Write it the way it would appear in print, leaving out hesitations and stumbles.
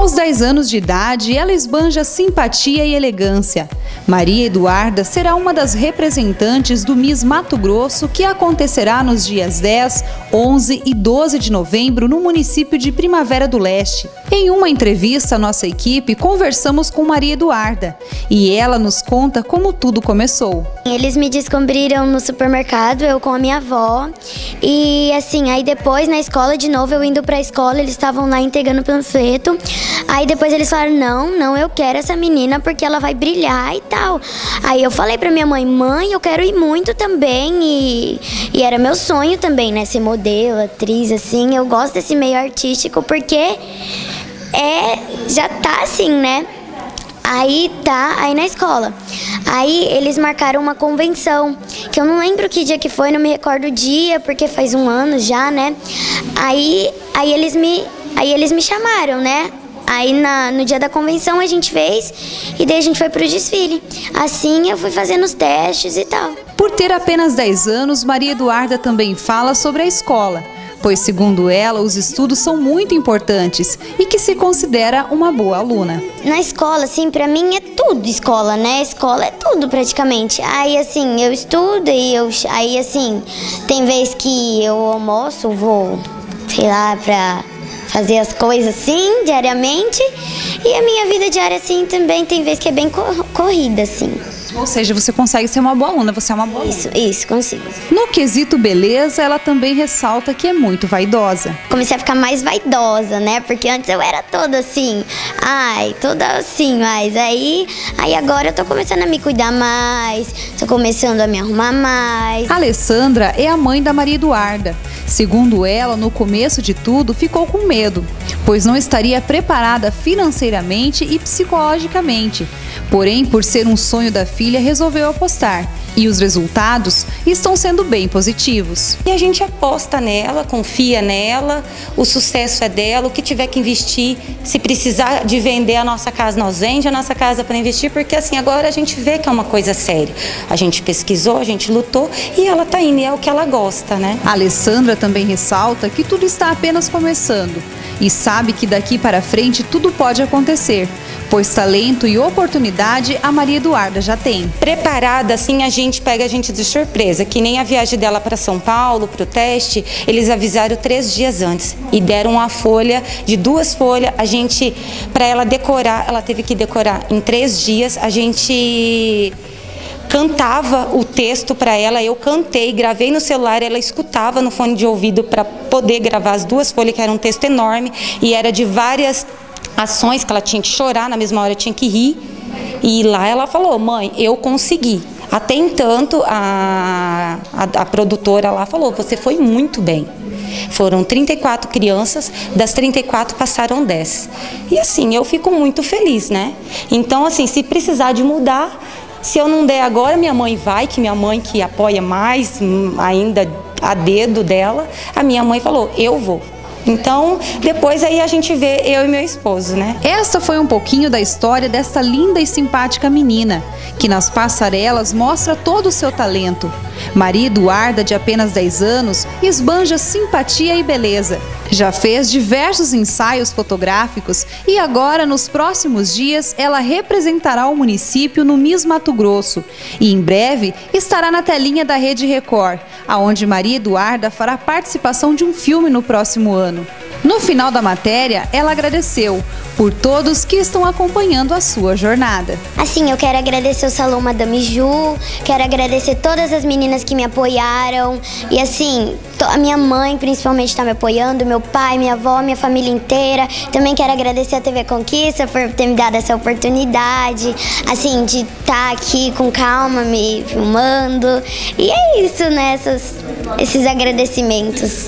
Aos 10 anos de idade, ela esbanja simpatia e elegância. Maria Eduarda será uma das representantes do Miss Mato Grosso, que acontecerá nos dias 10, 11 e 12 de novembro no município de Primavera do Leste. Em uma entrevista à nossa equipe, conversamos com Maria Eduarda e ela nos conta como tudo começou. Eles me descobriram no supermercado, eu com a minha avó, e assim, aí depois na escola de novo, eu indo pra escola, eles estavam lá entregando panfleto. Aí depois eles falaram, não, eu quero essa menina porque ela vai brilhar e tal. Aí eu falei pra minha mãe, eu quero ir muito também e era meu sonho também, né, ser modelo, atriz, assim. Eu gosto desse meio artístico porque já tá assim, né. Aí na escola. Aí eles marcaram uma convenção, que eu não lembro que dia que foi, não me recordo o dia, porque faz um ano já, né. Aí eles me chamaram, né. Aí no dia da convenção a gente fez e daí a gente foi pro desfile. Assim eu fui fazendo os testes e tal. Por ter apenas 10 anos, Maria Eduarda também fala sobre a escola, pois segundo ela, os estudos são muito importantes e que se considera uma boa aluna. Na escola, assim, pra mim é tudo escola, né? Escola é tudo praticamente. Aí assim, eu estudo e aí assim, tem vez que eu almoço, vou, sei lá, pra fazer as coisas assim, diariamente. E a minha vida diária, assim, também tem vezes que é bem corrida, assim. Ou seja, você consegue ser uma boa aluna, você é uma boa aluna. Isso, consigo. No quesito beleza, ela também ressalta que é muito vaidosa. Comecei a ficar mais vaidosa, né? Porque antes eu era toda assim, toda assim, mas aí agora eu tô começando a me cuidar mais, tô começando a me arrumar mais. A Alessandra é a mãe da Maria Eduarda. Segundo ela, no começo de tudo, ficou com medo, pois não estaria preparada financeiramente e psicologicamente. Porém, por ser um sonho da filha, resolveu apostar. E os resultados estão sendo bem positivos. E a gente aposta nela, confia nela, o sucesso é dela, o que tiver que investir, se precisar de vender a nossa casa, nós vende a nossa casa para investir, porque assim, agora a gente vê que é uma coisa séria. A gente pesquisou, a gente lutou e ela tá indo, e é o que ela gosta, né? A Alessandra também ressalta que tudo está apenas começando e sabe que daqui para frente tudo pode acontecer, pois talento e oportunidade a Maria Eduarda já tem. Preparada, assim, a gente pega a gente de surpresa, que nem a viagem dela para São Paulo, para o teste, eles avisaram 3 dias antes e deram uma folha, de 2 folhas, para ela decorar, ela teve que decorar em 3 dias, a gente cantava o texto para ela, eu cantei, gravei no celular, ela escutava no fone de ouvido para poder gravar as 2 folhas, que era um texto enorme e era de várias ações que ela tinha que chorar, na mesma hora tinha que rir. E lá ela falou, mãe, eu consegui. Até entanto, a produtora lá falou, você foi muito bem. Foram 34 crianças, das 34 passaram 10. E assim, eu fico muito feliz, né? Então, assim, se precisar de mudar, se eu não der agora, minha mãe vai, que minha mãe que apoia mais ainda a dedo dela, a minha mãe falou, eu vou. Então, depois aí a gente vê eu e meu esposo, né? Esta foi um pouquinho da história desta linda e simpática menina, que nas passarelas mostra todo o seu talento. Maria Eduarda, de apenas 10 anos, esbanja simpatia e beleza. Já fez diversos ensaios fotográficos e agora, nos próximos dias, ela representará o município no Miss Mato Grosso e em breve estará na telinha da Rede Record, aonde Maria Eduarda fará participação de um filme no próximo ano. No final da matéria, ela agradeceu por todos que estão acompanhando a sua jornada. Assim, eu quero agradecer o Salão Madame Ju, quero agradecer todas as meninas que me apoiaram e assim, a minha mãe principalmente está me apoiando, meu pai, minha avó, minha família inteira. Também quero agradecer a TV Conquista por ter me dado essa oportunidade, assim, de estar aqui com calma, me filmando. E é isso, né, esses agradecimentos.